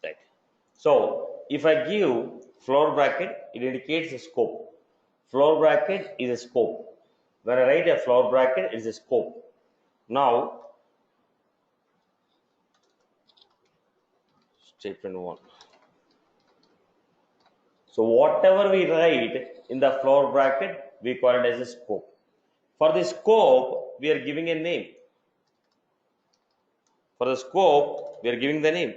Right. So if I give floor bracket, it indicates the scope. Floor bracket is a scope. When I write a floor bracket, it is a scope. Now, statement 1. So whatever we write in the floor bracket, we call it as a scope. For the scope, we are giving a name. For the scope, we are giving the name.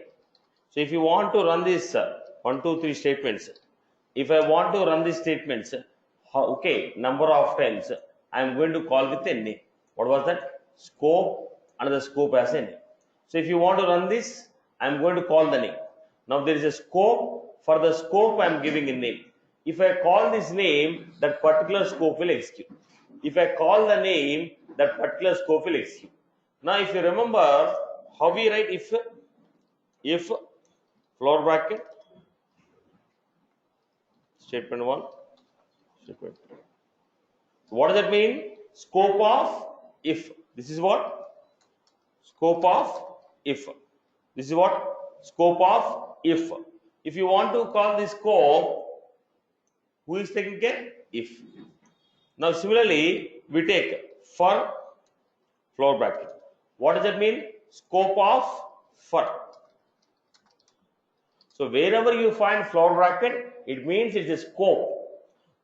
So if you want to run this 1, 2, 3 statements, if I want to run these statements, okay, number of times I am going to call with a name. What was that? Scope, another scope as a name. So if you want to run this, I am going to call the name. Now there is a scope. For the scope, I am giving a name. If I call this name, that particular scope will execute. If I call the name, that particular scope will execute. Now if you remember how we write if floor bracket, statement 1, statement 2. What does that mean? Scope of if. This is what? Scope of if. This is what? Scope of if. If you want to call this scope, who is taking care? If. Now similarly, we take for floor bracket. What does that mean? Scope of for. So wherever you find floor bracket, it means it is a scope.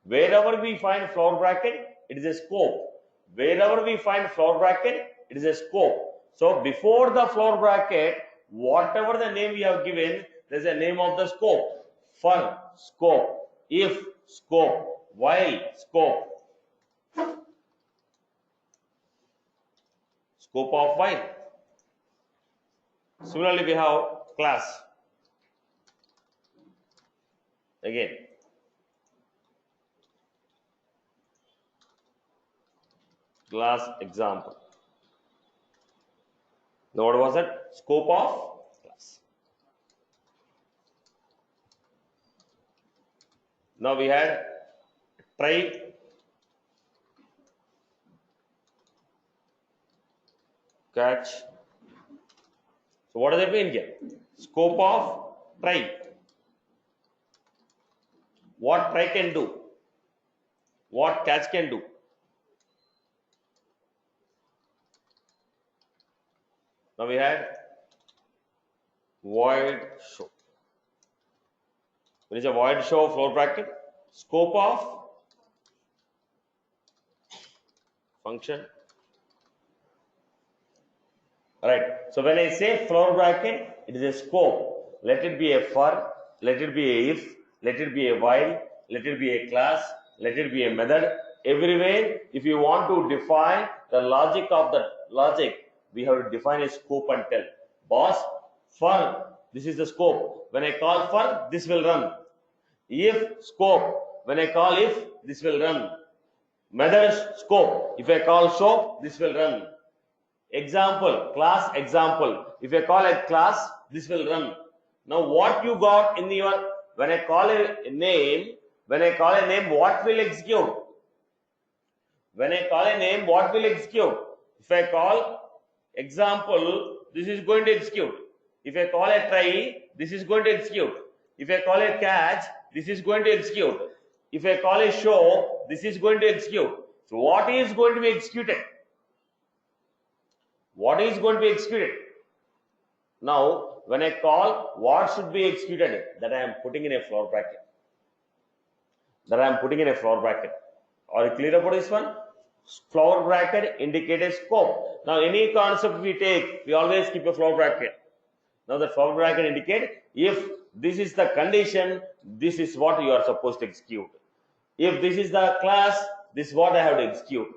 Wherever we find floor bracket, it is a scope. Wherever we find floor bracket, it is a scope. So before the floor bracket, whatever the name we have given, there is a name of the scope. For scope, if scope, while scope. Scope of while. Similarly, we have class. Again, class example. Now what was it? Scope of class. Now we had try, catch. So what does it mean here? Scope of try. What try can do? What catch can do? Now we had void show. When is a void show floor bracket? Scope of function. Alright. So when I say floor bracket, it is a scope. Let it be a for, let it be a if, let it be a while, let it be a class, let it be a method. Everywhere, if you want to define the logic of the logic, we have to define a scope and tell. Boss, for, this is the scope. When I call for, this will run. If scope, when I call if, this will run. Method scope, if I call show, this will run. Example, class example. If I call a class, this will run. Now what you got in your, when I call a name, what will execute? When I call a name, what will execute? If I call example, this is going to execute. If I call a try, this is going to execute. If I call a catch, this is going to execute. If I call a show, this is going to execute. So what is going to be executed? What is going to be executed? Now, when I call, what should be executed? That I am putting in a floor bracket. Are you clear about this one? Floor bracket indicates a scope. Now, any concept we take, we always keep a floor bracket. Now, the floor bracket indicates if this is the condition, this is what you are supposed to execute. If this is the class, this is what I have to execute.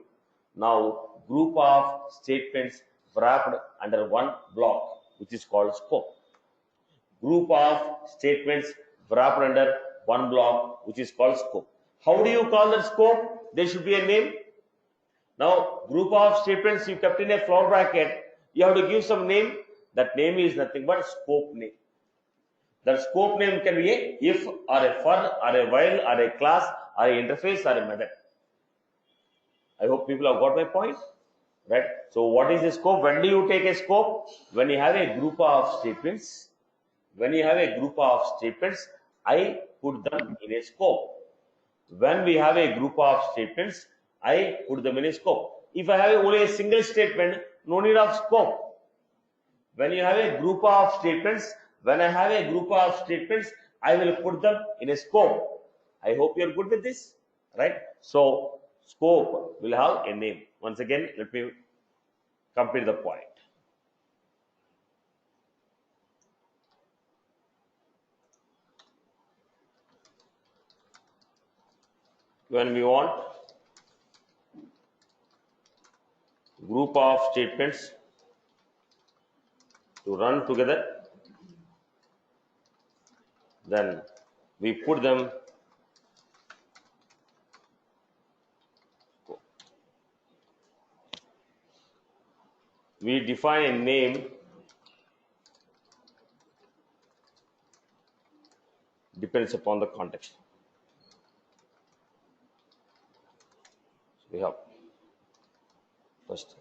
Now, group of statements wrapped under one block, which is called scope. Group of statements wrapped under one block, which is called scope. How do you call that scope? There should be a name. Now, group of statements you kept in a floor bracket, you have to give some name. That name is nothing but scope name. That scope name can be a if or a for or a while or a class or a interface or a method. I hope people have got my point. Right? So what is a scope? When do you take a scope? When you have a group of statements. When you have a group of statements, I put them in a scope. When we have a group of statements, I put them in a scope. If I have only a single statement, no need of scope. When you have a group of statements, when I have a group of statements, I will put them in a scope. I hope you are good with this, right? So scope will have a name. Once again, let me complete the point. When we want group of statements to run together, then we put them we define a name depends upon the context. We have first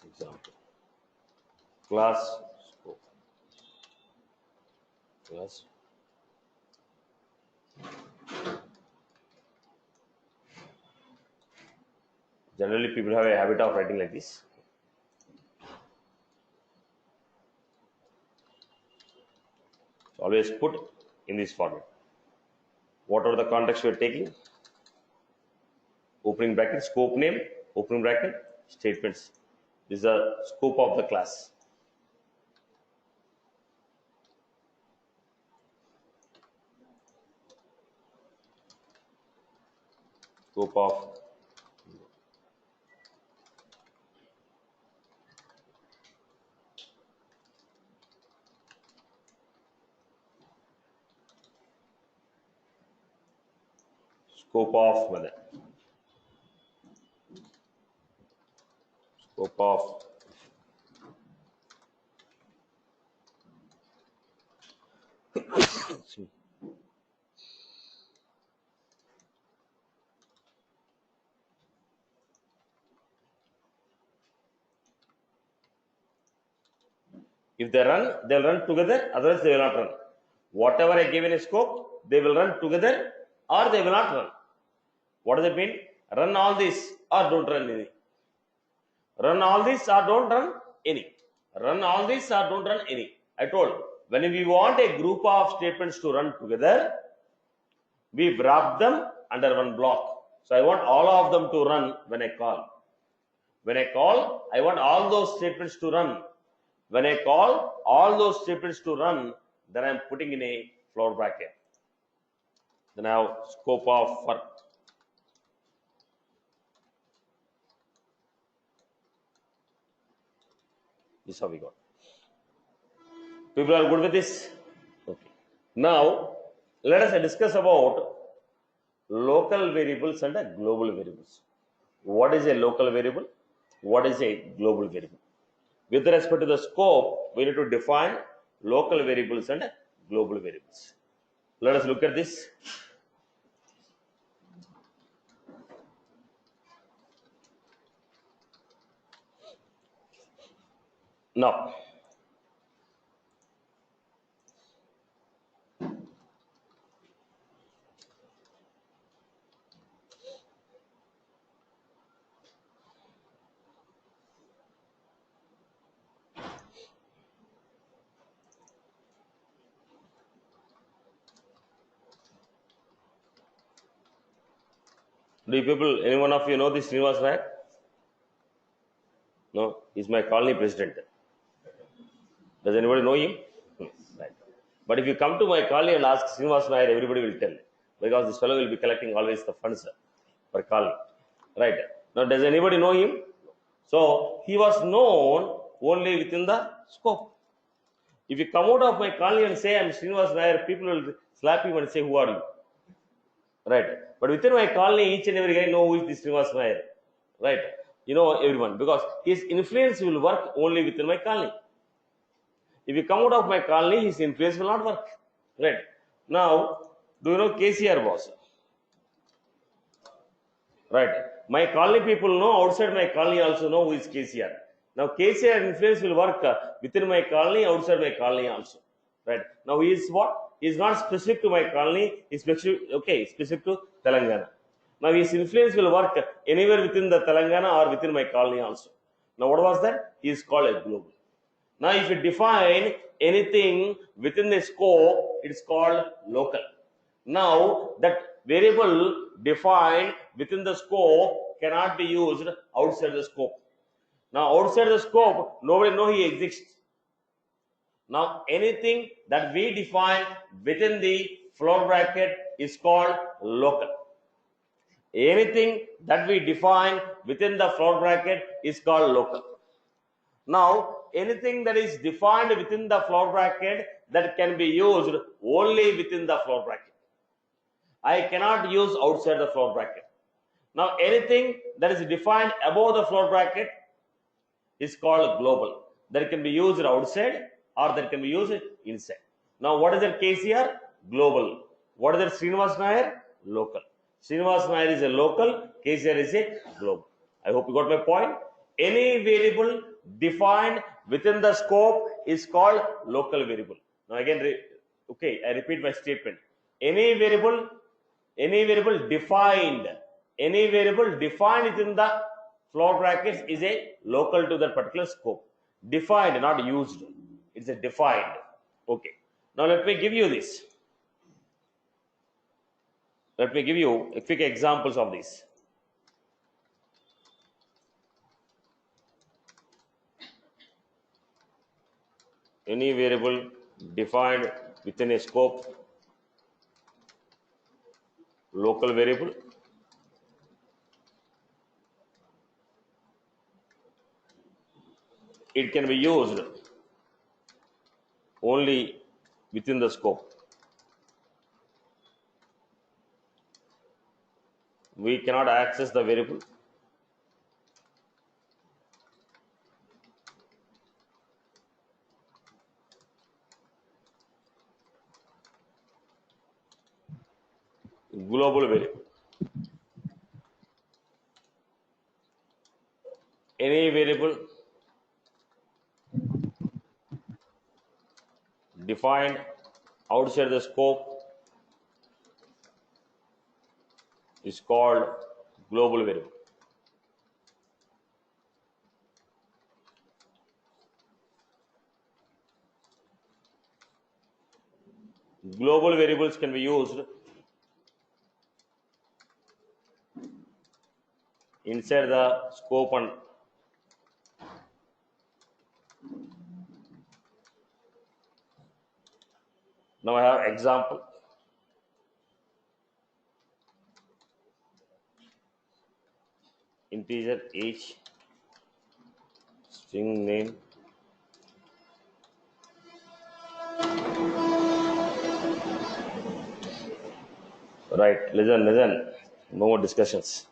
example, class scope, class generally people have a habit of writing like this. So always put in this format. Whatever the context we are taking, opening bracket, scope name, opening bracket, statements. This is the scope of the class. Scope of method. Scope of if they run, they'll run together, otherwise they will not run. Whatever I give in a scope, they will run together or they will not run. What does it mean? Run all this or don't run any. Run all this or don't run any. Run all this or don't run any. I told, when we want a group of statements to run together, we wrap them under one block. So I want all of them to run when I call. When I call, I want all those statements to run. When I call all those statements to run, then I am putting in a floor bracket. Then I have scope of for. This is how we got. People are good with this? Okay. Now, let us discuss about local variables and global variables. What is a local variable? What is a global variable? With respect to the scope, we need to define local variables and global variables. Let us look at this. Now, do you people, any one of you know this Srinivas Nayak? No, he's my colony president. Does anybody know him? Right. But if you come to my colony and ask Srinivas Nayak, everybody will tell, because this fellow will be collecting always the funds for colony. Right. Now, does anybody know him? So he was known only within the scope. If you come out of my colony and say I'm Srinivas Nayak, people will slap you and say, who are you? Right. But within my colony, each and every guy know who is this Srinivas Nayak. Right. You know everyone, because his influence will work only within my colony. If you come out of my colony, his influence will not work. Right. Now, do you know KCR boss? Right. My colony people know, outside my colony also know who is KCR. Now KCR influence will work within my colony, outside my colony also. Right. Now he is what? He is not specific to my colony, he is specific to Telangana. Now his influence will work anywhere within the Telangana or within my colony also. Now what was that? He is called a global. Now if you define anything within the scope, it is called local. Now that variable defined within the scope cannot be used outside the scope. Now outside the scope, nobody know he exists. Now anything that we define within the floor bracket is called local. Anything that we define within the floor bracket is called local. Now anything that is defined within the floor bracket that can be used only within the floor bracket. I cannot use outside the floor bracket. Now anything that is defined above the floor bracket is called global. That can be used outside or that can be used inside. Now what is the case here? Global. What is the Srinivas Nair? Local. Srinivas Nair is a local, KCR is a global. I hope you got my point. Any variable defined within the scope is called local variable. Now again, I repeat my statement. Any variable defined within the floor brackets is a local to that particular scope. Defined, not used. It's a defined. Okay. Now let me give you this. Let me give you a quick examples of this. Any variable defined within a scope, local variable. It can be used only within the scope. We cannot access the variable. Global variable. Any variable defined outside the scope is called global variable. Global variables can be used inside the scope and now I have example. Integer age, string name, right? Listen, no more discussions.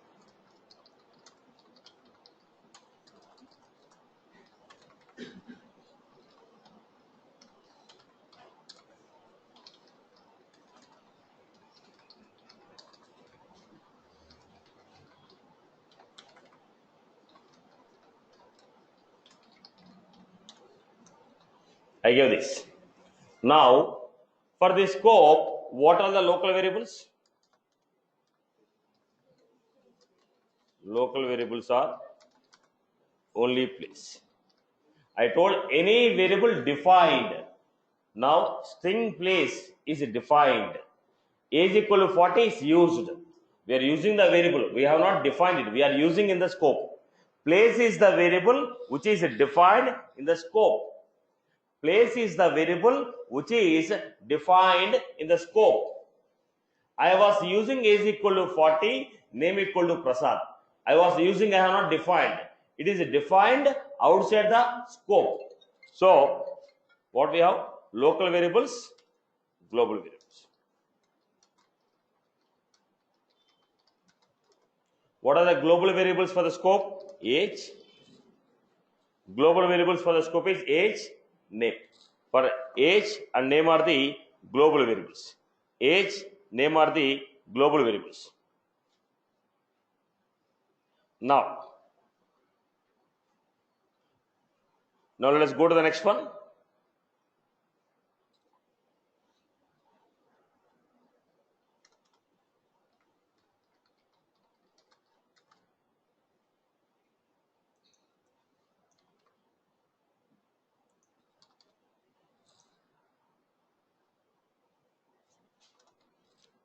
I give this. Now, for the scope, what are the local variables? Local variables are only place. I told any variable defined. Now, string place is defined. Age equal to 40 is used. We are using the variable. We have not defined it. We are using in the scope. Place is the variable which is defined in the scope. Place is the variable which is defined in the scope. I was using age equal to 40, name equal to Prasad. I have not defined. It is defined outside the scope. So, what we have? Local variables, global variables. What are the global variables for the scope? Age. Global variables for the scope is age, name. For age and name are the global variables. Age, name are the global variables. Now, Now let us go to the next one.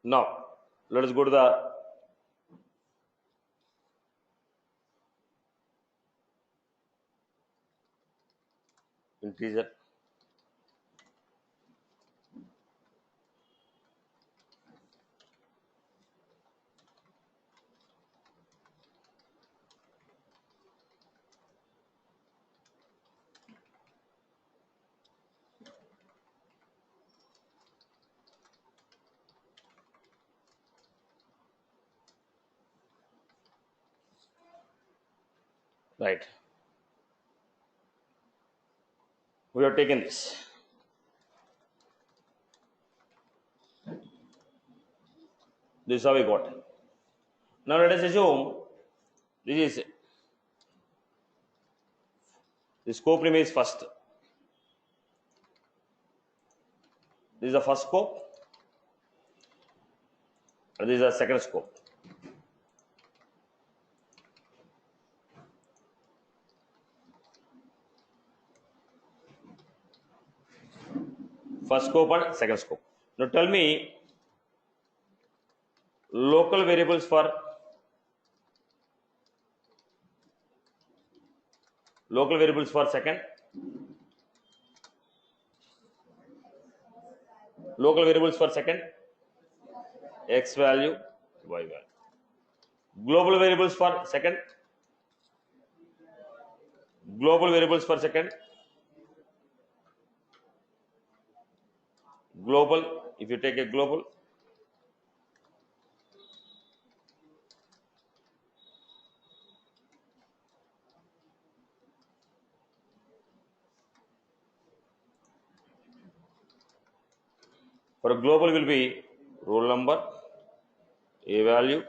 Now let us go to the integer. Right. We have taken this. This is how we got. Now let us assume this is the scope remains first. This is the first scope, and this is the second scope. First scope and second scope. Now tell me local variables for second, local variables for second, x value, y value. Global variables for second, global, if you take a global, for a global will be roll number, a value,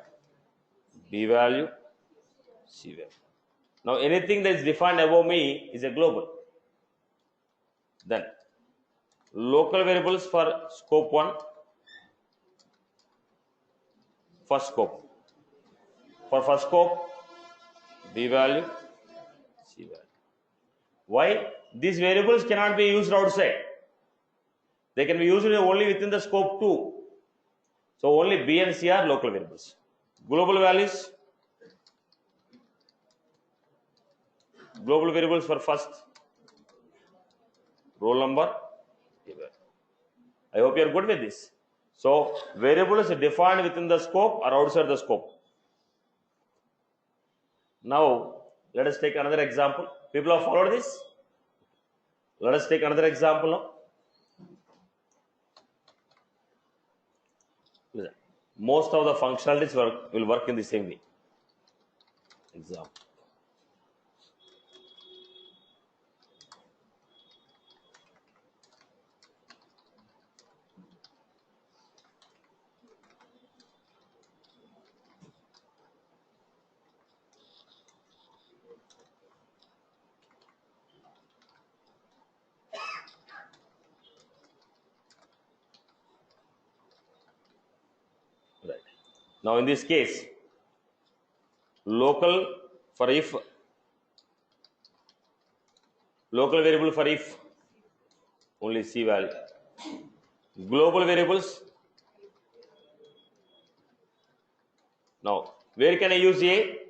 b value, c value. Now anything that is defined above me is a global. Then local variables for scope 1, first scope. For first scope, b value, c value. Why? These variables cannot be used outside. They can be used only within the scope 2. So only b and c are local variables. Global values, global variables for first, roll number, a value. I hope you are good with this. So variables defined within the scope or outside the scope. Now let us take another example. People have followed this. Let us take another example now. Most of the functionalities will work in the same way. Example. Right. Now in this case, local for if, local variable for if, only c value. Global variables. Now where can I use A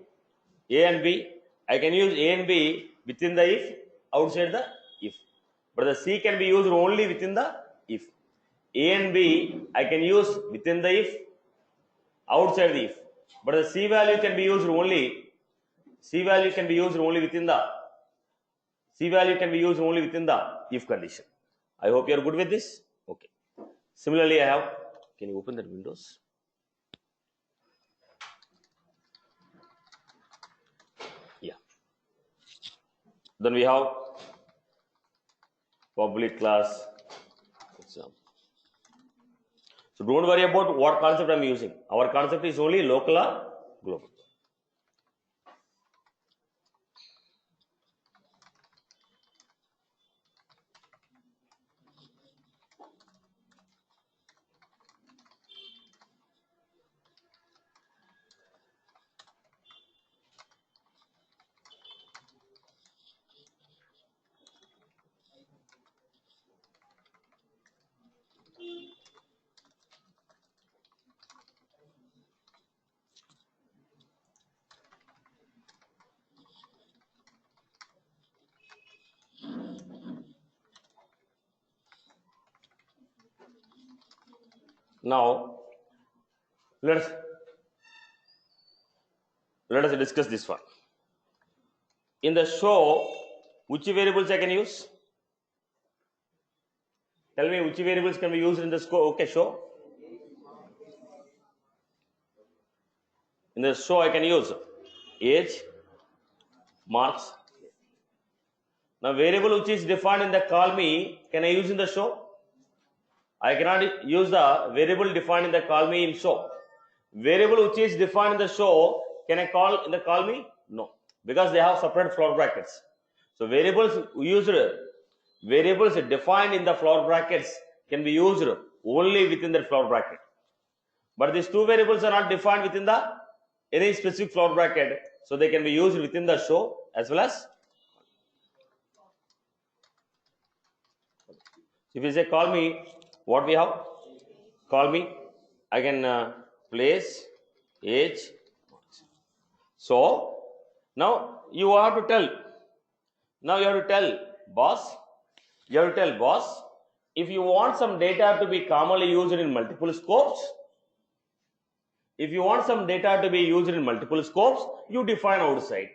and B? I can use A and B within the if, outside the if. But the C can be used only within the if. A and B I can use within the if, outside the if. But the C value can be used only, within the if condition. I hope you are good with this. Okay. Similarly, I have, can you open that Windows? Yeah. Then we have public class exam. So don't worry about what concept I am using. Our concept is only local or global. Now let us discuss this one. In the show, which variables I can use? Tell me which variables can be used in the show. Okay, show. In the show, I can use age, marks. Now, variable which is defined in the call me, can I use in the show? I cannot use the variable defined in the call me in show. Variable which is defined in the show, can I call in the call me? No, because they have separate floor brackets. So variables used, variables defined in the floor brackets can be used only within the floor bracket. But these two variables are not defined within the any specific floor bracket, so they can be used within the show as well as. If you say call me, what we have? Call me. I can place, age. So now you have to tell. Now you have to tell boss. You have to tell boss, if you want some data to be commonly used in multiple scopes, if you want some data to be used in multiple scopes, you define outside.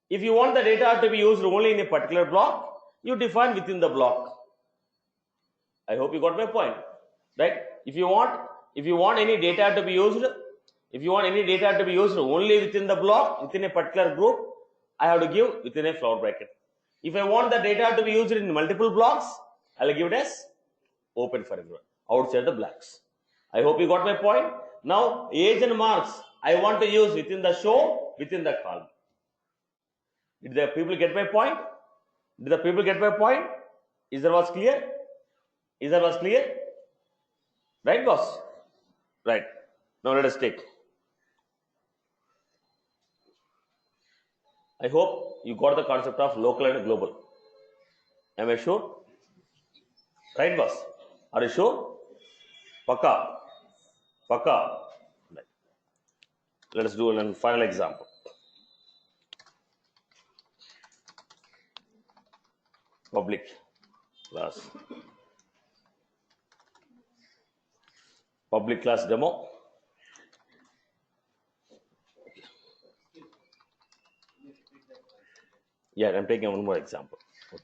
If you want the data to be used only in a particular block, you define within the block. I hope you got my point, right? If you want any data to be used, only within the block, within a particular group, I have to give within a floor bracket. If I want the data to be used in multiple blocks, I'll give it as open for everyone, outside the blocks. I hope you got my point. Now, age and marks, I want to use within the show, within the column. Did the people get my point? Did the people get my point? Is that was clear? Is that was clear? Right, boss? Right. Now let us take. I hope you got the concept of local and global. Am I sure? Right, boss? Are you sure? Paka. Paka. Right. Let us do a final example. Public class. Public class demo. Yeah, I'm taking one more example. Okay.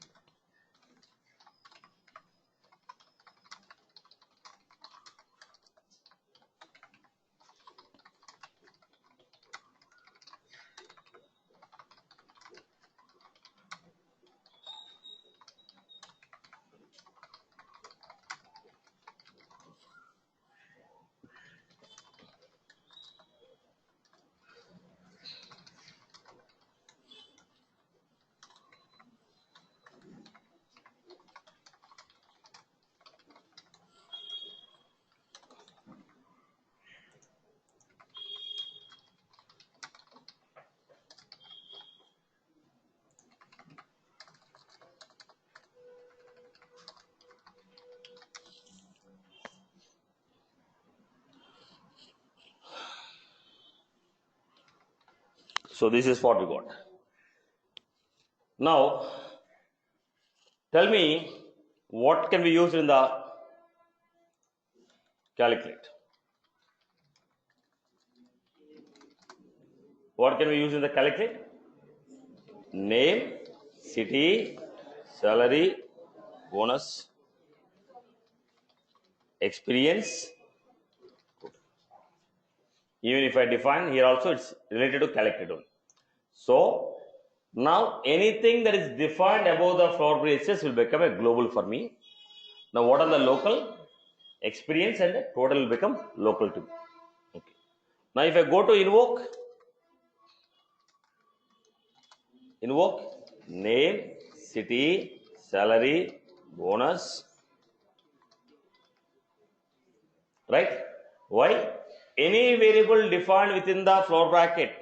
So this is what we got. Now, tell me what can be used in the calculate. What can we use in the calculate? Name, city, salary, bonus, experience. Even if I define here also, it's related to calculate only. So now anything that is defined above the floor braces will become a global for me. Now what are the local? Experience and total will become local to me. Okay. Now if I go to invoke name, city, salary, bonus, right? Why? Any variable defined within the floor bracket,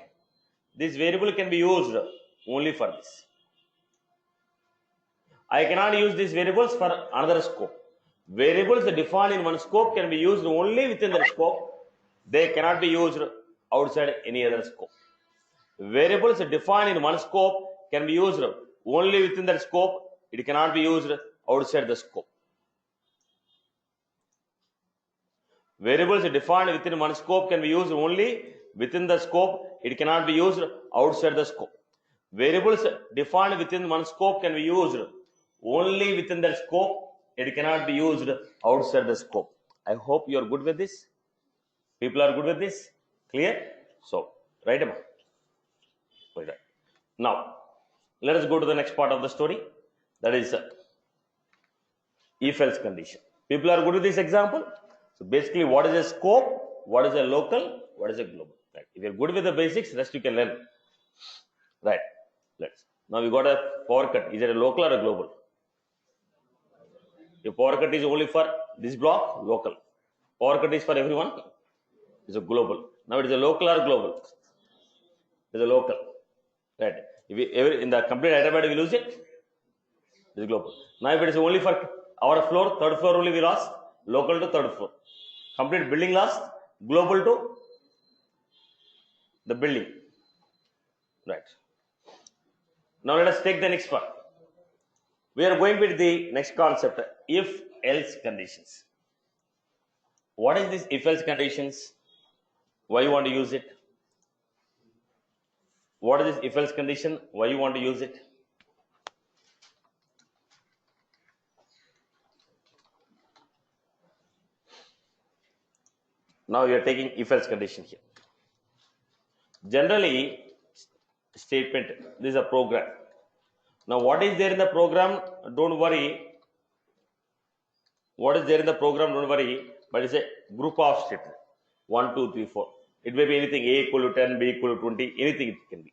this variable can be used only for this. I cannot use these variables for another scope. Variables defined in one scope can be used only within the scope. They cannot be used outside any other scope. Variables defined in one scope can be used only within that scope. It cannot be used outside the scope. Variables defined within one scope can be used only within the scope. It cannot be used outside the scope. Variables defined within one scope can be used only within the scope. It cannot be used outside the scope. I hope you are good with this. People are good with this. Clear? So, write them up. Now, let us go to the next part of the story. That is if-else condition. People are good with this example. So, basically, what is a scope? What is a local? What is a global? Right. If you're good with the basics, rest you can learn. Right. Let's. Now we got a power cut. Is it a local or a global? If power cut is only for this block, local. Power cut is for everyone. It's a global. Now it is a local or global? It is a local. Right. If we, in the complete Hyderabad we lose it, it is global. Now if it is only for our floor, third floor only we lost, local to third floor. Complete building lost, global to the building. Right. Now let us take the next part. We are going with the next concept, if-else conditions. What is this if-else conditions? Why you want to use it? What is this if-else condition? Why you want to use it? Now we are taking if-else condition here. Generally, statement, this is a program. Now what is there in the program? Don't worry. What is there in the program? Don't worry. But it's a group of statements. 1, 2, 3, 4. It may be anything. A equal to 10, B equal to 20. Anything it can be.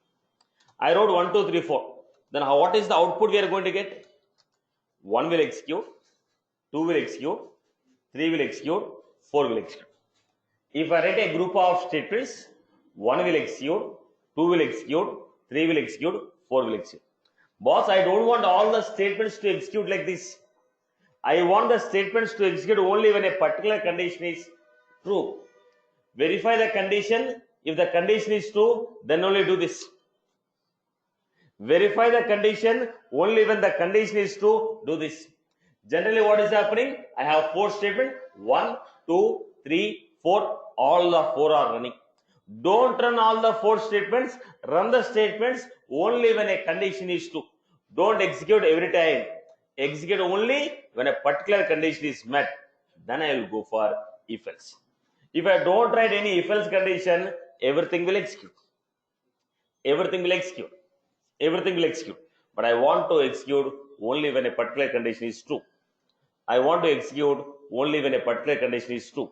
I wrote 1, 2, 3, 4. Then what is the output we are going to get? 1 will execute. 2 will execute. 3 will execute. 4 will execute. If I write a group of statements, 1 will execute. 2 will execute. 3 will execute. 4 will execute. Boss, I don't want all the statements to execute like this. I want the statements to execute only when a particular condition is true. Verify the condition. If the condition is true, then only do this. Verify the condition only when the condition is true, do this. Generally, what is happening? I have 4 statements. 1, 2, 3, 4. All the 4 are running. Don't run all the 4 statements. Run the statements only when a condition is true. Don't execute every time. Execute only when a particular condition is met. Then I will go for if-else. If I don't write any if-else condition, everything will execute. Everything will execute. Everything will execute. But I want to execute only when a particular condition is true. I want to execute only when a particular condition is true.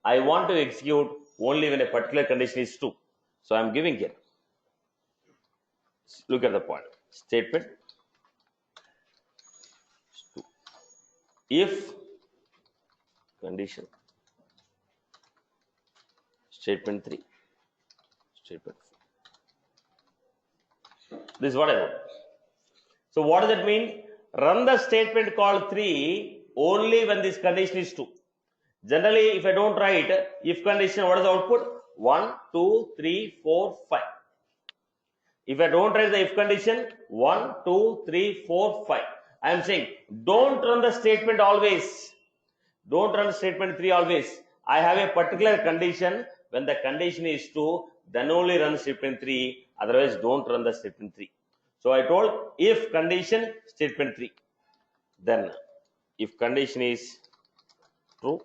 I want to execute only when a particular condition is true. So I am giving here. Look at the point. Statement. If condition. Statement 3. Statement 4. This is what I wrote. So what does that mean? Run the statement called 3 only when this condition is true. Generally, if I don't write if condition, what is the output? 1, 2, 3, 4, 5. If I don't write the if condition, 1, 2, 3, 4, 5. I am saying, don't run the statement always. Don't run statement 3 always. I have a particular condition. When the condition is true, then only run statement 3. Otherwise, don't run the statement 3. So I told if condition statement 3. Then if condition is true,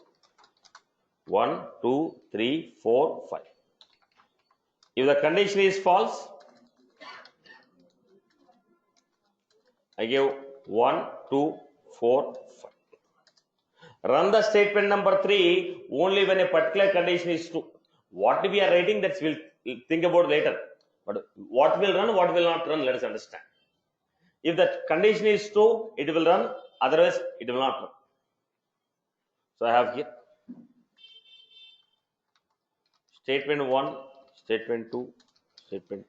1, 2, 3, 4, 5. If the condition is false, I give 1, 2, 4, 5. Run the statement number 3 only when a particular condition is true. What we are writing, that we'll think about later. But what will run, what will not run, let us understand. If the condition is true, it will run. Otherwise, it will not run. So I have here statement 1, statement 2, statement.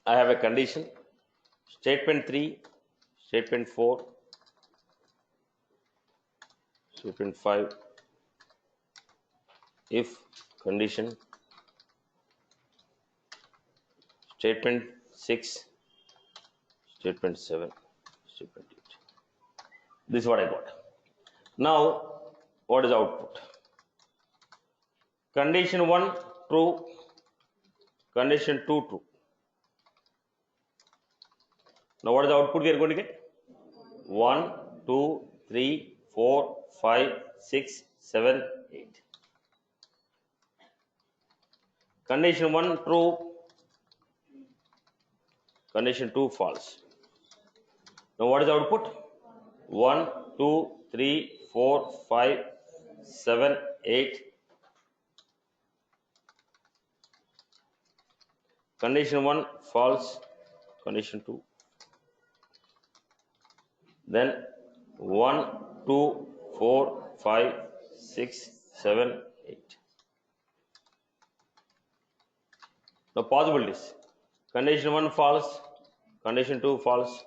I have a condition. Statement 3, statement 4, statement 5. If condition. Statement 6, statement 7, statement 8. This is what I got. Now, what is output? Condition 1 true, condition 2 true. Now, what is the output we are going to get? 1, 2, 3, 4, 5, 6, 7, 8. Condition 1 true, condition 2 false. Now, what is the output? 1, 2, 3, 4, 5, 7, 8. Condition 1 false, condition 2. Then 1, 2, 4, 5, 6, 7, 8. Now, possibilities. Condition 1 false, condition 2 false.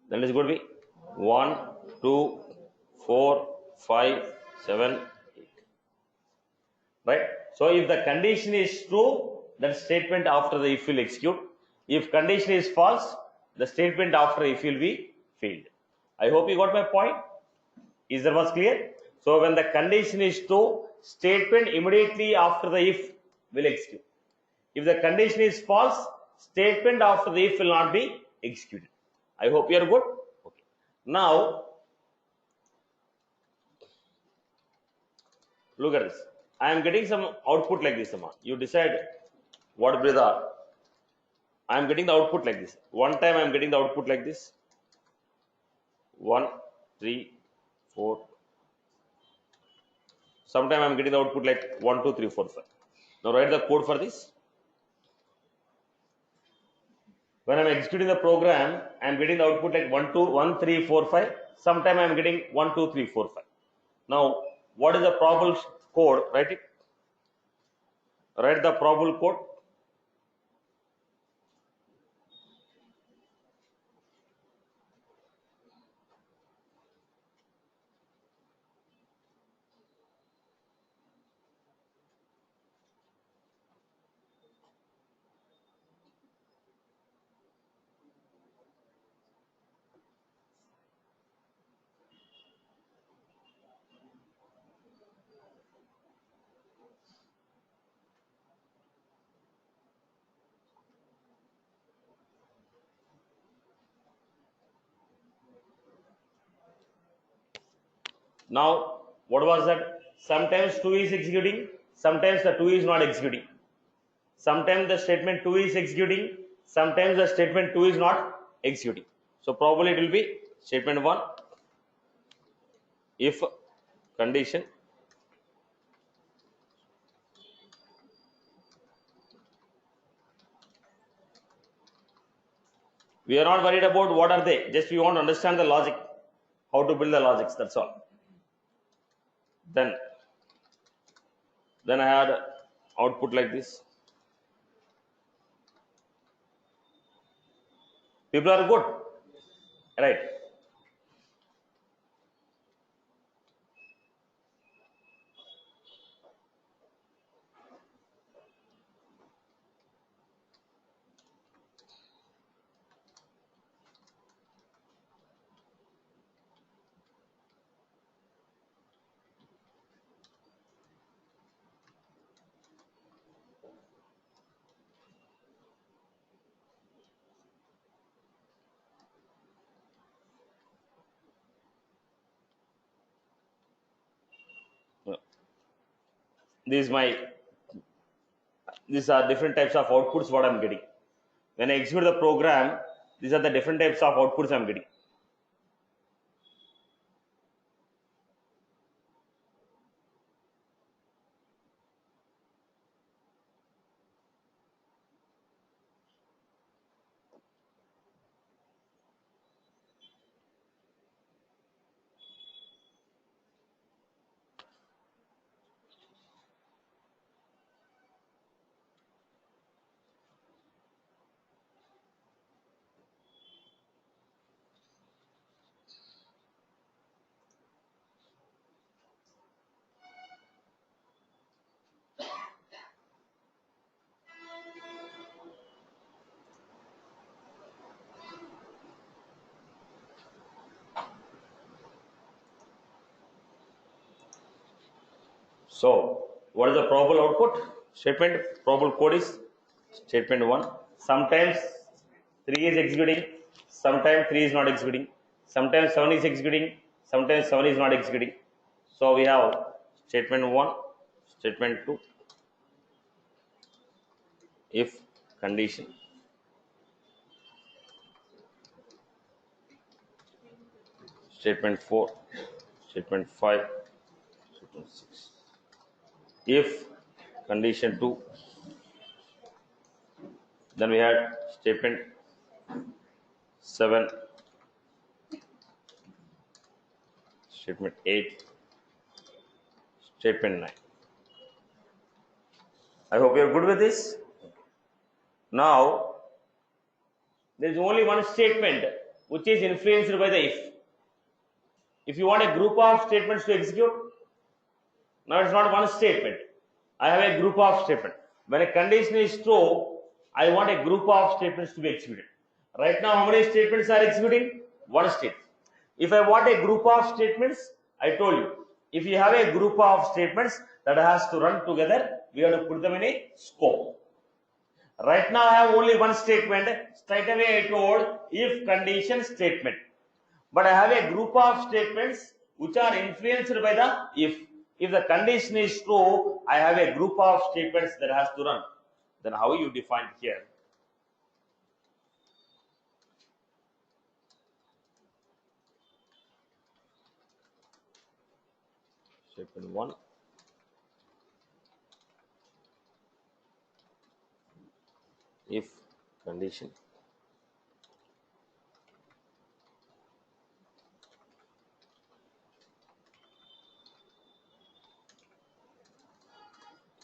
Then it is going to be 1, 2, 4, 5, 7, 8. Right? So, if the condition is true, then statement after the if will execute. If condition is false, the statement after if will be failed. I hope you got my point. Is that was clear? So, when the condition is true, statement immediately after the if will execute. If the condition is false, statement after the if will not be executed. I hope you are good. Okay. Now, look at this. I am getting some output like this. You decide what brother. I am getting the output like this. One time I am getting the output like this. 1, 3, 4. Sometime I am getting the output like 1, 2, 3, 4, 5. Now write the code for this. When I am executing the program, I am getting the output like 1, 3, 4, 5. Sometime I am getting 1, 2, 3, 4, 5. Now, what is the probable code? Write it. Write the probable code. Now, what was that? Sometimes 2 is executing, sometimes the 2 is not executing. Sometimes the statement 2 is executing, sometimes the statement 2 is not executing. So, probably it will be statement 1 if condition we are not worried about what are they, just we want to understand the logic, how to build the logics, that's all. Then I had output like this. People are good, right? These are different types of outputs what I'm getting. When I execute the program, these are the different types of outputs I'm getting. So what is the probable output statement? Probable code is statement 1. Sometimes 3 is executing, sometimes 3 is not executing, sometimes 7 is executing, sometimes 7 is not executing. So we have statement 1, statement 2, if condition, statement 4, statement 5, statement 6, if condition 2. Then we had statement 7, statement 8, statement 9. I hope you are good with this. Now there is only one statement which is influenced by the if. If you want a group of statements to execute, now it's not one statement. I have a group of statements. When a condition is true, I want a group of statements to be executed. Right now, how many statements are executing? One statement. If I want a group of statements, I told you, if you have a group of statements that has to run together, we have to put them in a scope. Right now, I have only one statement. Straight away, I told if condition statement. But I have a group of statements which are influenced by the if. If the condition is true, I have a group of statements that has to run. Then how you define here? Statement 1. If condition.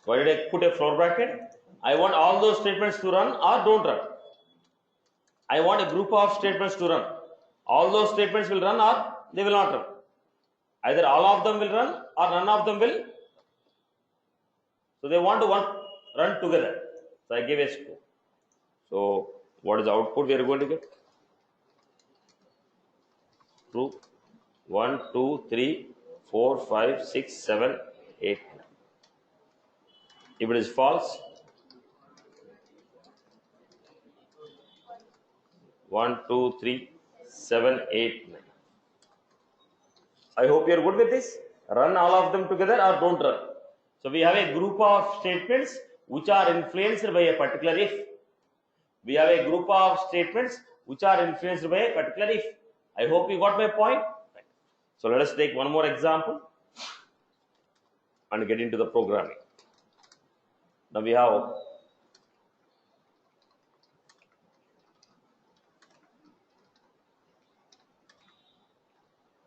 Why did I put a floor bracket? I want all those statements to run or don't run. I want a group of statements to run. All those statements will run or they will not run. Either all of them will run or none of them will. So they want to run together. So I gave a scope. So what is the output we are going to get? True. 1, 2, 3, 4, 5, 6, 7, 8. If it is false, 1, 2, 3, 7, 8, 9. I hope you are good with this. Run all of them together or don't run. So we have a group of statements which are influenced by a particular if. We have a group of statements which are influenced by a particular if. I hope you got my point. So let us take one more example and get into the programming. Now we have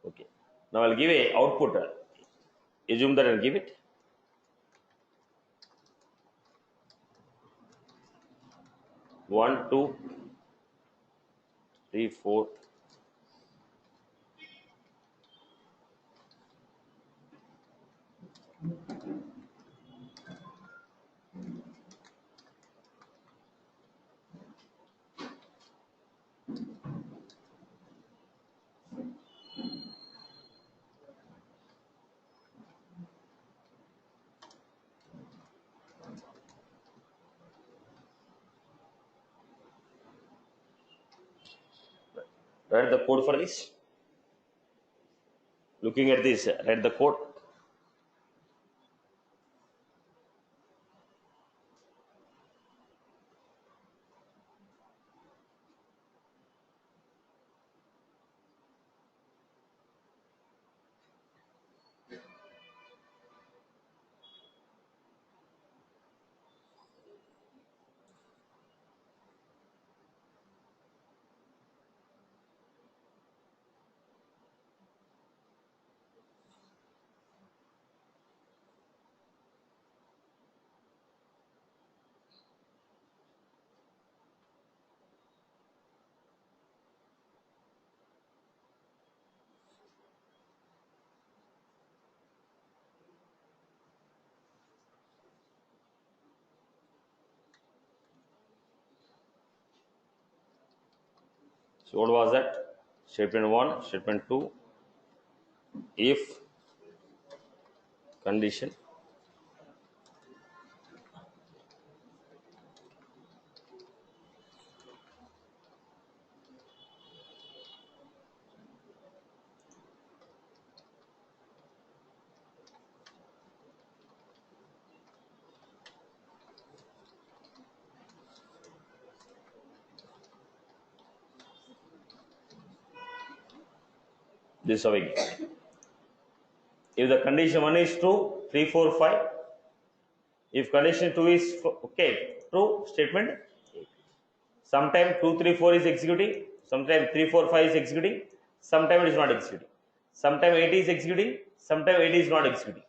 okay. Now I'll give a output. Assume that I'll give it. One, 2, 3, 4. Write the code for this. Looking at this, write the code. So what was that? Statement 1, statement 2, if condition This is how I get. If the condition 1 is true, 3, 4, 5. If condition 2 is okay, true, statement 8. Sometimes 2, 3, 4 is executing. Sometimes 3, 4, 5 is executing. Sometimes it is not executing. Sometimes 8 is executing. Sometimes 8 is not executing.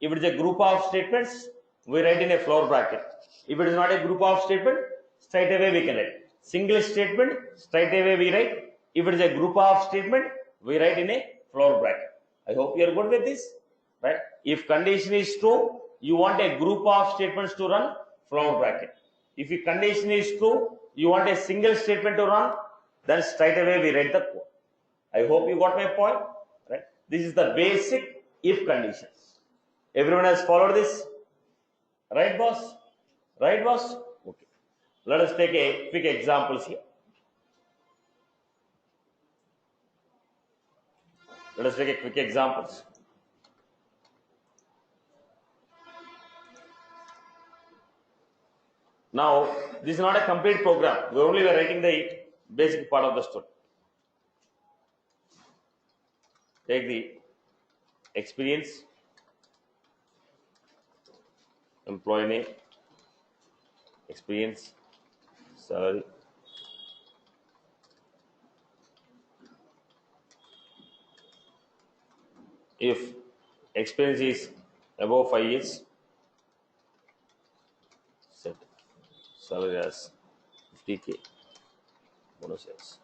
If it is a group of statements, we write in a floor bracket. If it is not a group of statement, straight away we can write. Single statement, straight away we write. If it is a group of statement, we write in a floor bracket. I hope you are good with this, right? If condition is true, you want a group of statements to run, floor bracket. If your condition is true, you want a single statement to run, then straight away we write the code. I hope you got my point, right? This is the basic if conditions. Everyone has followed this, right, boss? Right, boss? Okay. Let us take a quick examples here. Let us take a quick examples. Now, this is not a complete program. We only were writing the basic part of the story. Take the experience, employee name, experience, salary. If experience is above 5 years, set salary as 50K, bonus as.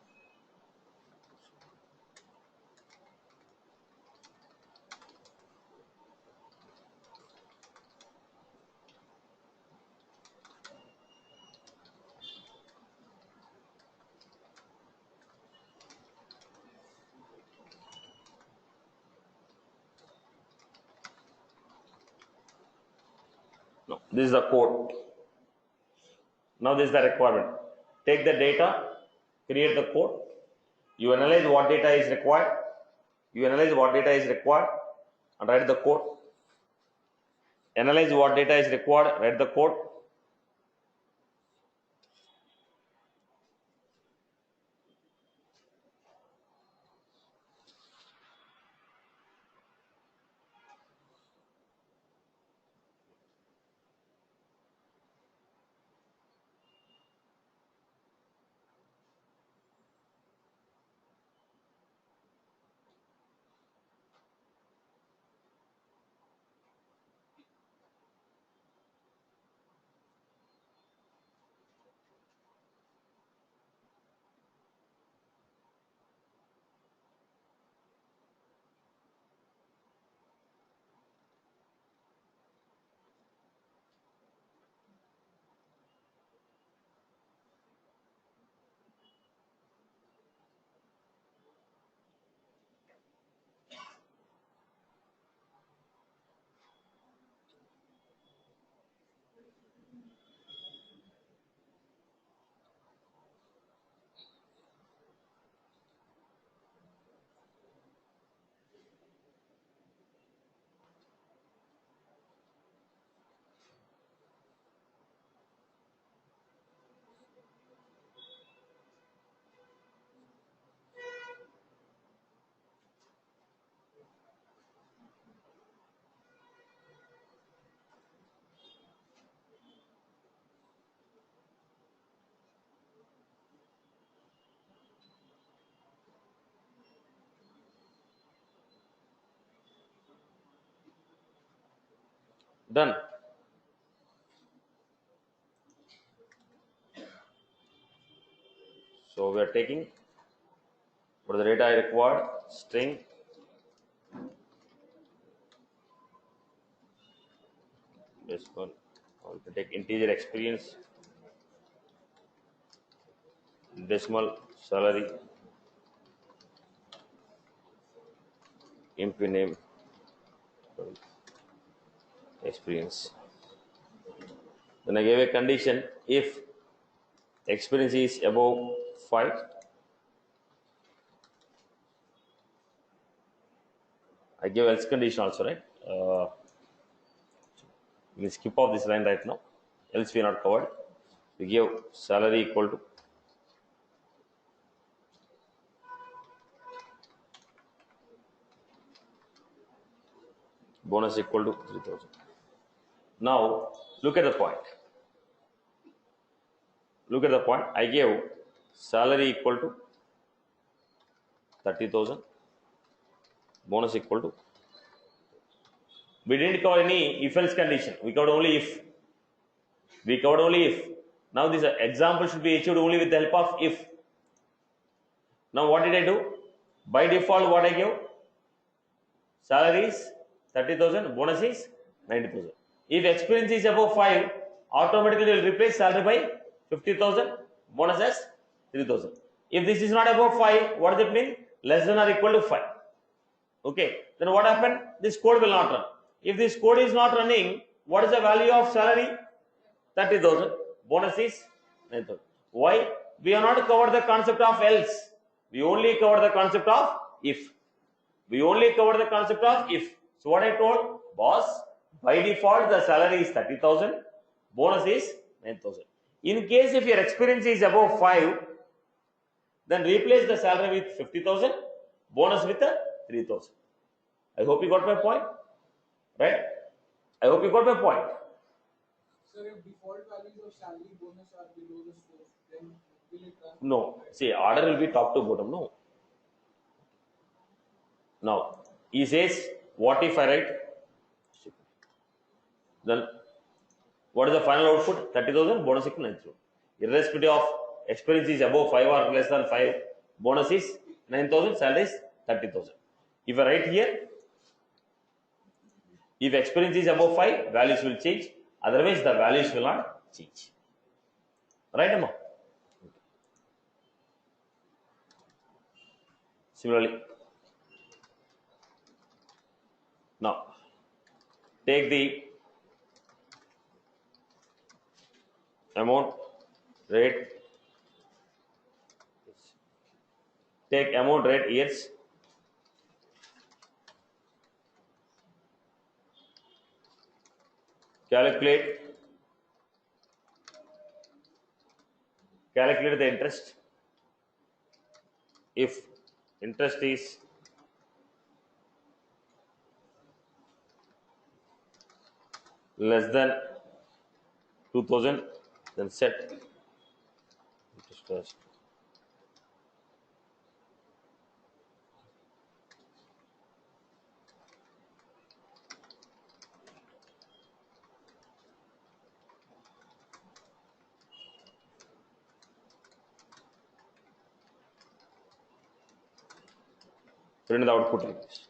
No, this is the code. Now this is the requirement. Take the data, create the code. You analyze what data is required. You analyze what data is required and write the code. Analyze what data is required, write the code. Done. So we are taking what the data I required, string, this one. I will take integer experience, decimal salary, imp name, experience. Then I gave a condition if experience is above 5. I gave else condition also, right? We skip off this line right now, else we are not covered. We give salary equal to bonus equal to 3,000. Now look at the point. Look at the point. I gave salary equal to 30,000, bonus equal to. We didn't cover any if else condition. We covered only if. We covered only if. Now this example should be achieved only with the help of if. Now what did I do? By default, what I give? Salary is 30,000, bonus is 90,000. If experience is above 5, automatically we will replace salary by 50,000, bonus as 3,000. If this is not above 5, what does it mean? Less than or equal to 5. Okay, then what happened? This code will not run. If this code is not running, what is the value of salary? 30,000, bonus is 9,000. Why? We have not covered the concept of else. We only cover the concept of if. We only cover the concept of if. So what I told, boss, by default the salary is 30,000, bonus is 9,000. In case if your experience is above 5, then replace the salary with 50,000, bonus with 3,000. I hope you got my point, right? I hope you got my point. Sir, if default values of salary bonus are below the scope, then will it run? No, see, order will be top to bottom. No. Now, he says, what if I write? Then, what is the final output? 30,000, bonus equal 9,000. Irrespective of experience is above 5 or less than 5, bonus is 9,000, salary is 30,000. If I write here, if experience is above 5, values will change. Otherwise, the values will not change. Right, Amma? Similarly, now take the amount, rate, take amount, rate, years, calculate the interest. If interest is less than 2,000, then set interest as 2. Print the output like this.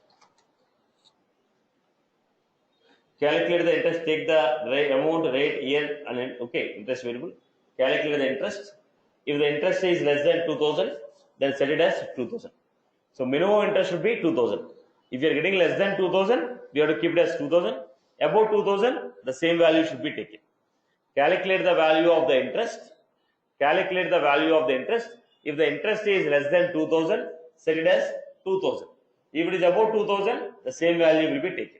Calculate the interest, take the amount, rate, year, and okay, interest variable. Calculate the interest. If the interest is less than 2,000, then set it as 2,000. So minimum interest should be 2,000. If you are getting less than 2,000, we have to keep it as 2,000. Above 2,000, the same value should be taken. Calculate the value of the interest. Calculate the value of the interest. If the interest is less than 2,000, set it as 2,000. If it is above 2,000, the same value will be taken.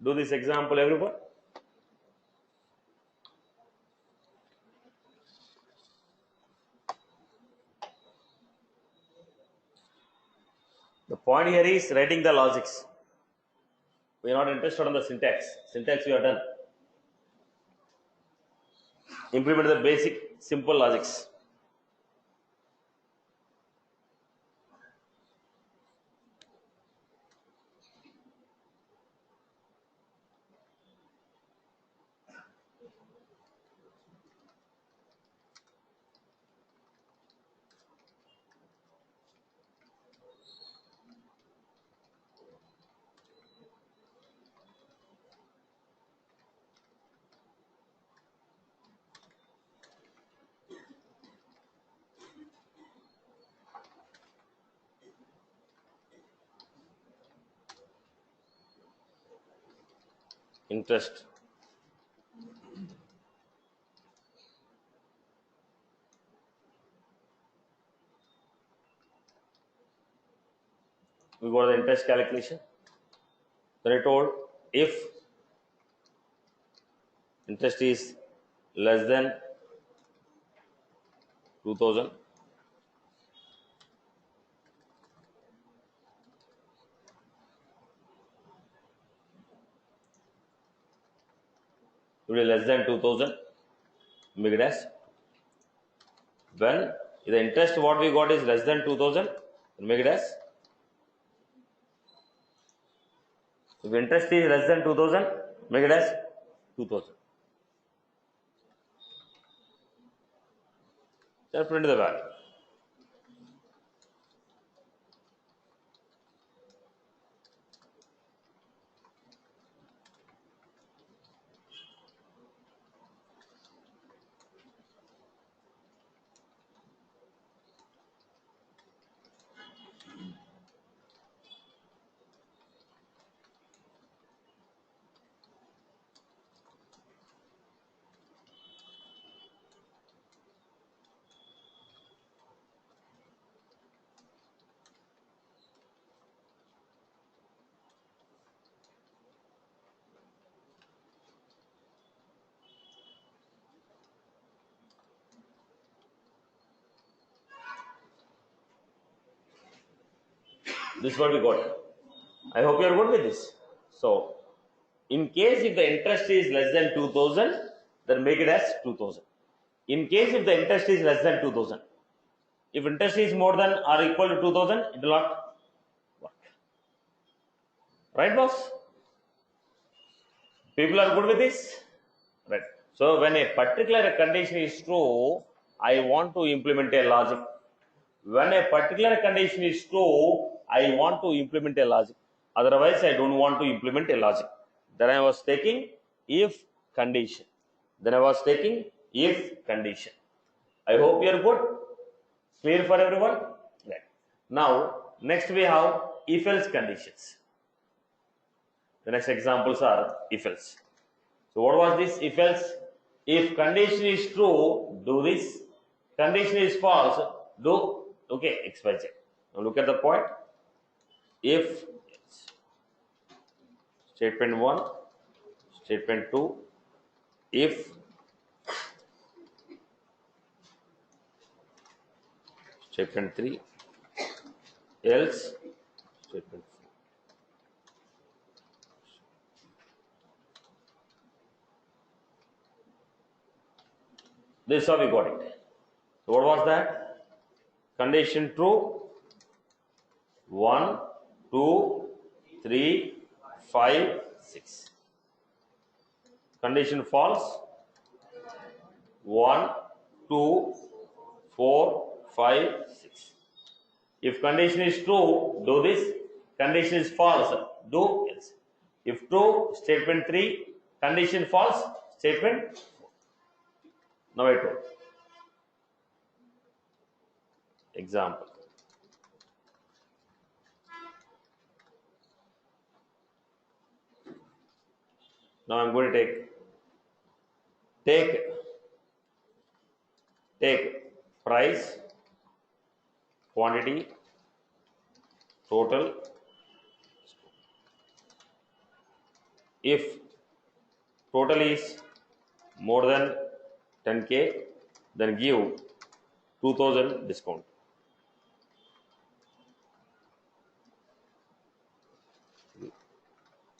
Do this example, everyone. The point here is writing the logics. We are not interested on the syntax. Syntax we are done. Implement the basic simple logics. Interest. we got the interest calculation. Then I told if interest is less than 2000, it will be less than 2000, make it as when the interest what we got is less than 2000, make it as, if interest is less than 2000, make it as 2000. Just print the value. This is what we got. I hope you are good with this. So, in case if the interest is less than 2000, then make it as 2000. In case if the interest is less than 2000, if interest is more than or equal to 2000, it will not work. Right, boss? People are good with this? Right. So, when a particular condition is true, I want to implement a logic. When a particular condition is true, I want to implement a logic. Otherwise, I don't want to implement a logic. Then I was taking if condition. Then I was taking if condition. I hope you are good. Clear for everyone? Right. Now, next we have if else conditions. The next examples are if else. So, what was this if else? If condition is true, do this. Condition is false, do okay, XYZ. Now look at the point. If statement 1, statement 2, if statement 3, else statement 4. This is how we got it. So what was that? Condition true, 1, 2, 3, 5, 6. Condition false, 1, 2, 4, 5, 6. If condition is true, do this. Condition is false, do else. If true, statement 3. Condition false, statement 4. Now I told. Example. Now I'm going to take price, quantity, total. If total is more than 10K, then give 2000 discount.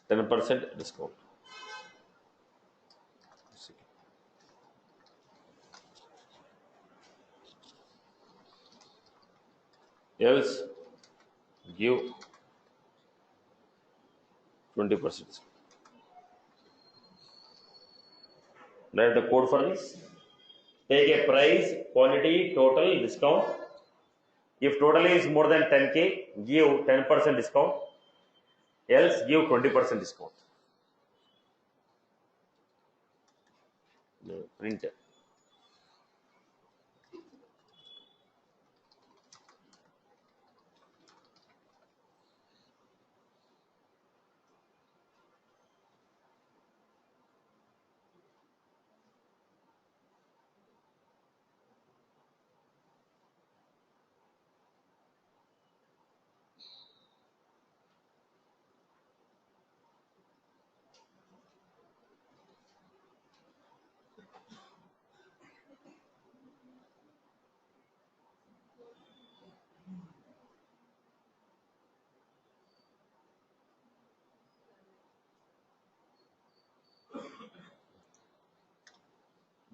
%10 discount. Else give 20%. Write the code for this. Take a price, quantity, total, discount. If total is more than 10K, give 10% discount. Else give 20% discount. Print.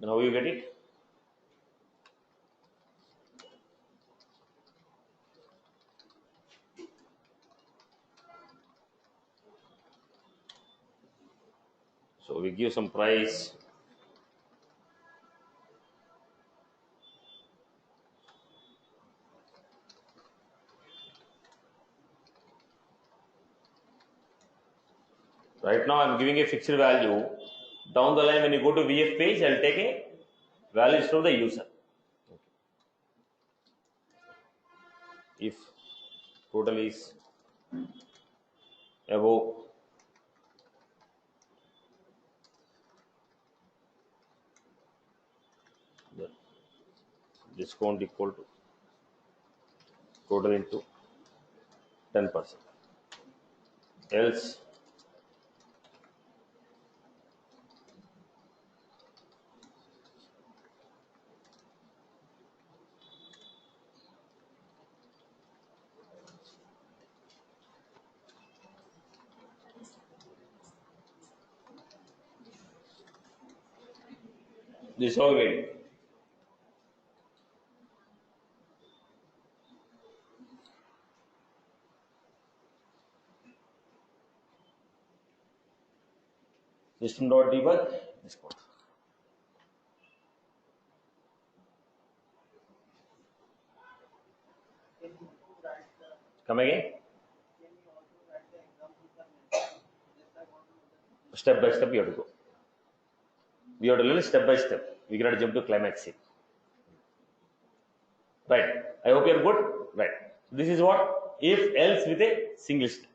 Then how you get it? So we give some price. Right now I'm giving a fixed value. Down the line when you go to VF page, I'll take a values from the user. If total is above the discount equal to total into 10%. Else this is how we get it. System.debug discount. Come again. Step by step you have to go. We have to learn step by step. We cannot jump to climax here. Right. I hope you are good. Right. This is what if else with a single step.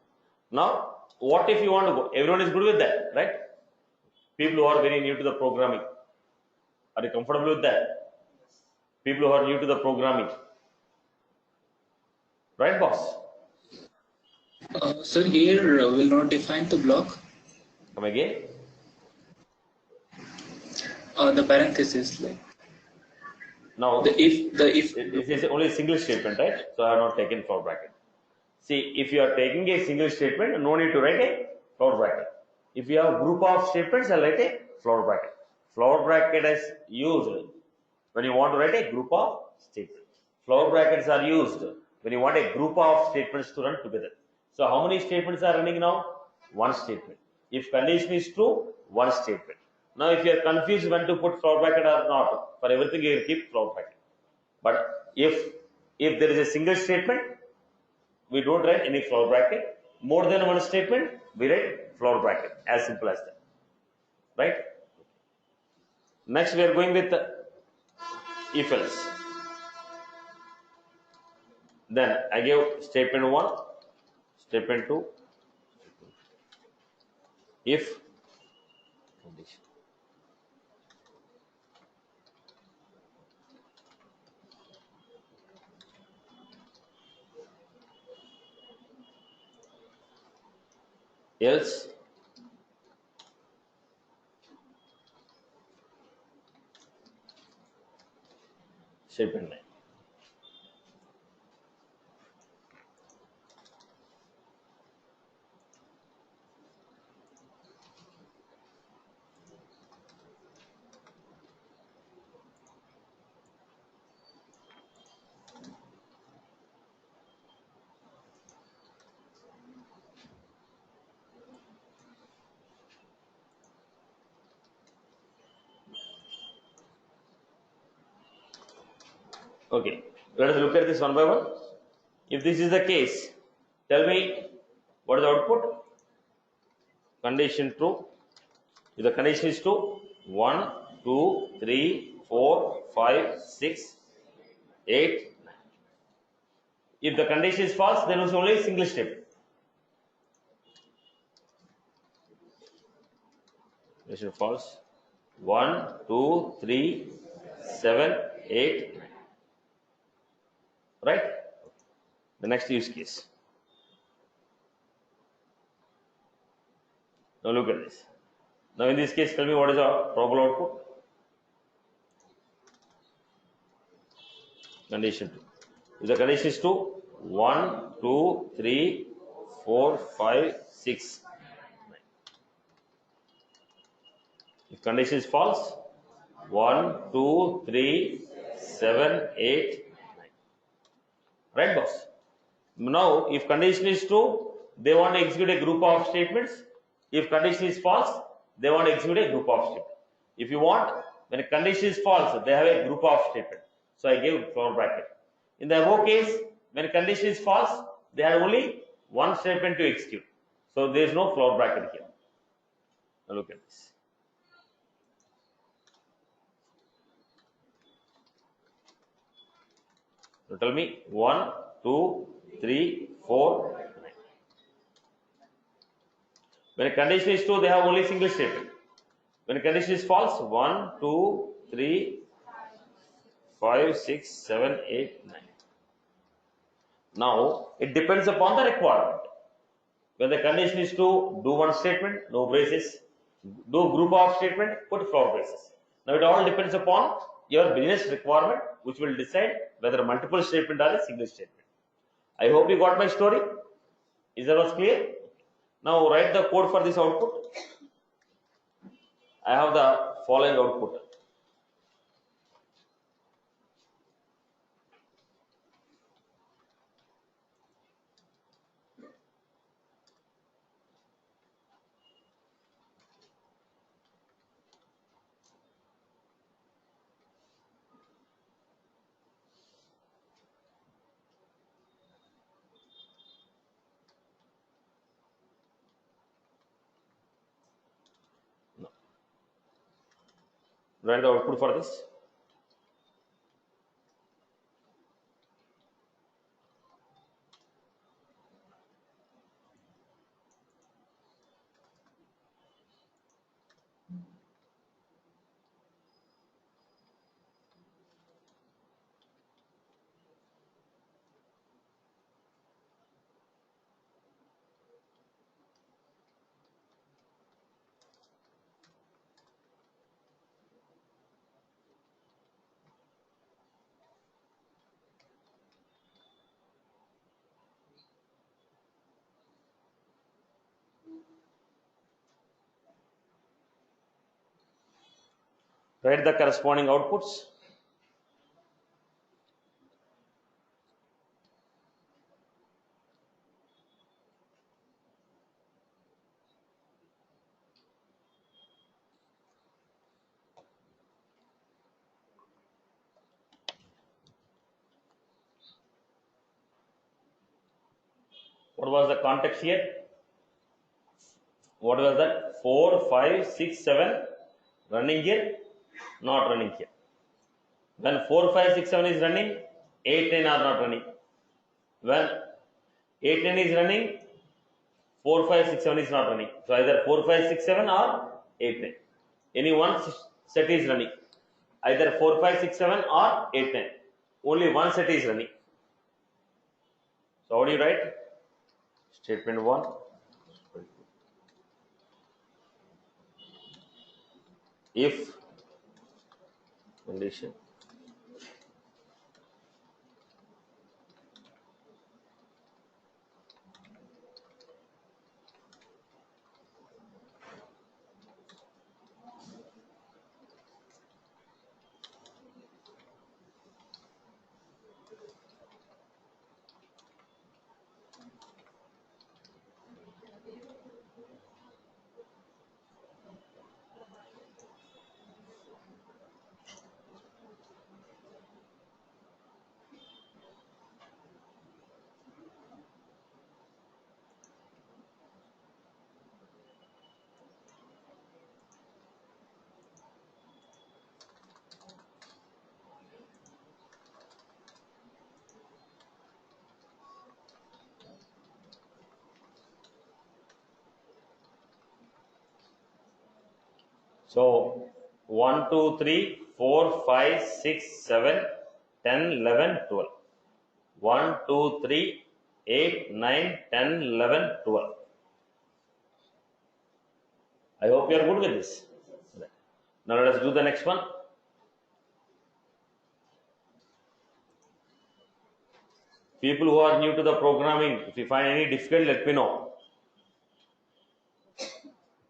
Now, what if you want to go? Everyone is good with that, right? People who are very new to the programming. Are you comfortable with that? People who are new to the programming. Right, boss? Sir, here will not define the block. Come again. The parenthesis, like Now, the if. it is only a single statement, right? So I have not taken floor bracket. See, if you are taking a single statement, no need to write a floor bracket. If you have a group of statements, I'll write a floor bracket. Floor bracket is used when you want to write a group of statements. Floor brackets are used when you want a group of statements to run together. So how many statements are running now? One statement. If condition is true, one statement. Now if you are confused when to put floor bracket or not, for everything you will keep floor bracket. But if there is a single statement, we don't write any floor bracket. More than one statement, we write floor bracket. As simple as that. Right? Next we are going with if else. Then I give statement 1, statement 2, if condition. Else statement 9. Okay, let us look at this one by one. If this is the case, tell me what is the output? Condition true. If the condition is true, 1, 2, 3, 4, 5, 6, 8, 9. If the condition is false, then it's only a single statement. Condition false. 1, 2, 3, 7, 8, 9. Right? The next use case. Now look at this. Now in this case, tell me what is our probable output? Condition 2. If the condition is 2, 1, 2, 3, 4, 5, 6, 9. If condition is false, 1, 2, 3, 7, 8, 9. Right, boss? Now, if condition is true, they want to execute a group of statements. If condition is false, they want to execute a group of statements. If you want, when a condition is false, they have a group of statements. So I gave floor bracket. In the above case, when a condition is false, they have only one statement to execute. So there is no floor bracket here. Now look at this. So tell me 1, 2, 3, 4, 9. When a condition is true, they have only single statement. When a condition is false, 1, 2, 3, 5, 6, 7, 8, 9. Now, it depends upon the requirement. When the condition is true, do one statement, no braces. Do group of statement, put floor braces. Now, it all depends upon your business requirement, which will decide whether multiple statement or a single statement. I hope you got my story. Is that was clear? Now, write the code for this output. I have the following output. Write the output for this. Write the corresponding outputs. What was the context here? What was that? 4, 5, 6, 7 running here, not running here. When 4, 5, 6, 7 is running, 8, 9 are not running. When 8, 9 is running, 4, 5, 6, 7 is not running. So either 4, 5, 6, 7 or 8, 9. Any one set is running. Either 4, 5, 6, 7 or 8, 9. Only one set is running. So how do you write? Statement 1. If condition So 1, 2, 3, 4, 5, 6, 7, 10, 11, 12. 1, 2, 3, 8, 9, 10, 11, 12. I hope you are good with this. Now let us do the next one. People who are new to the programming, if you find any difficult, let me know.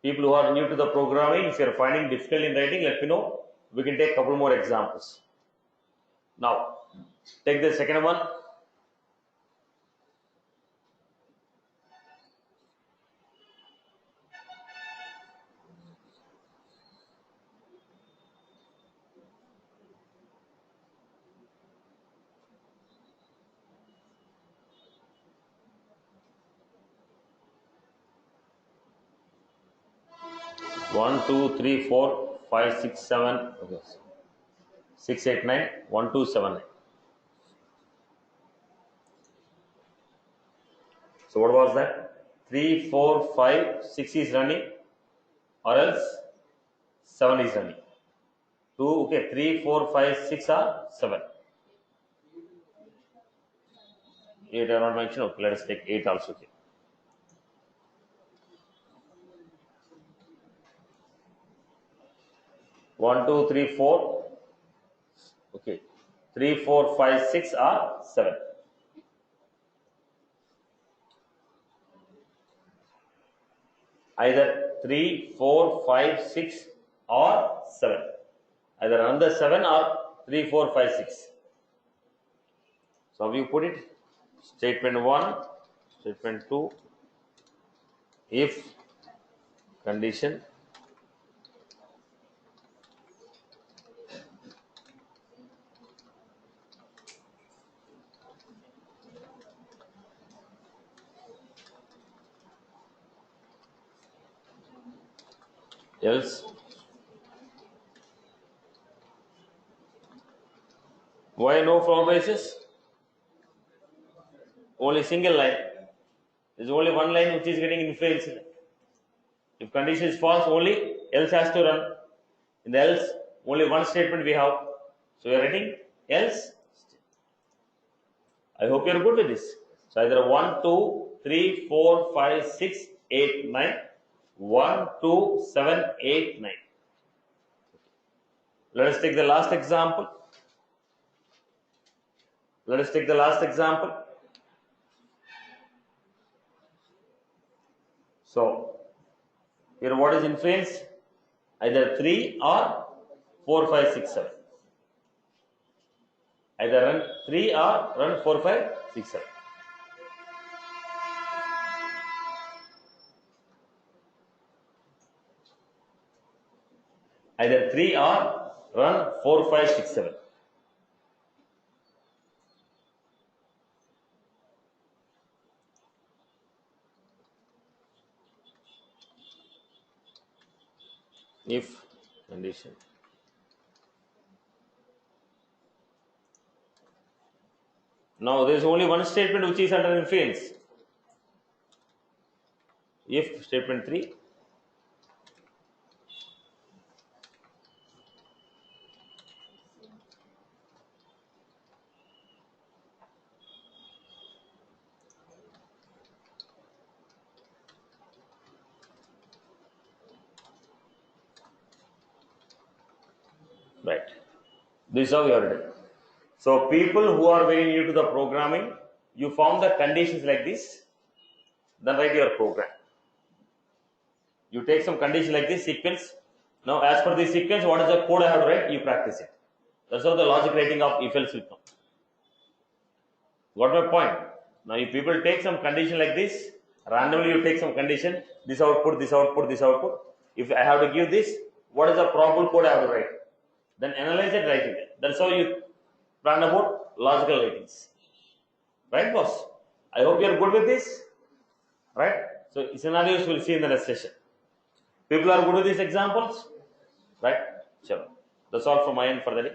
People who are new to the programming, if you are finding difficult in writing, let me know. we can take a couple more examples. Now, take the second one. One, two, three, four, 5, 6, 7. Okay. 6, 8, 9. 1, 2, 7, 9. So what was that? 3, 4, 5, 6 is running, or else 7 is running. 2, okay, 3, 4, 5, 6 are 7. 8 I not mentioned. Okay, let us take 8 also here. One, two, three, four. Okay, 3, 4, 5, 6 are 7. Either 3, 4, 5, 6 or 7. Either another 7 or 3, 4, 5, 6. So how you put it? Statement 1, statement 2, if condition else. Why no floor basis? Only single line. There is only one line which is getting influenced. If condition is false, only else has to run. In the else, only one statement we have. So we are writing else. I hope you are good with this. So either 1, 2, 3, 4, 5, 6, 8, 9. 1, 2, 7, 8, 9. Let us take the last example. Let us take the last example. So, here what is influence? Either 3 or 4, 5, 6, 7. Either run 3 or run 4, 5, 6, 7. Either 3 or run 4, 5, 6, 7. If condition now there is only one statement which is under influence. If statement 3 right. This is how you are written. So people who are very new to the programming, you found the conditions like this, then write your program. You take some condition like this sequence. Now as per this sequence, what is the code I have to write? You practice it. That's how the logic writing of if else will come. Got my point? Now if people take some condition like this, randomly you take some condition, this output, this output, this output. If I have to give this, what is the probable code I have to write? Then analyze it, write it. That's how you plan about logical writings. Right, boss? I hope you are good with this. Right? So scenarios we'll see in the next session. People are good with these examples? Right? Sure. That's all from my end for the day.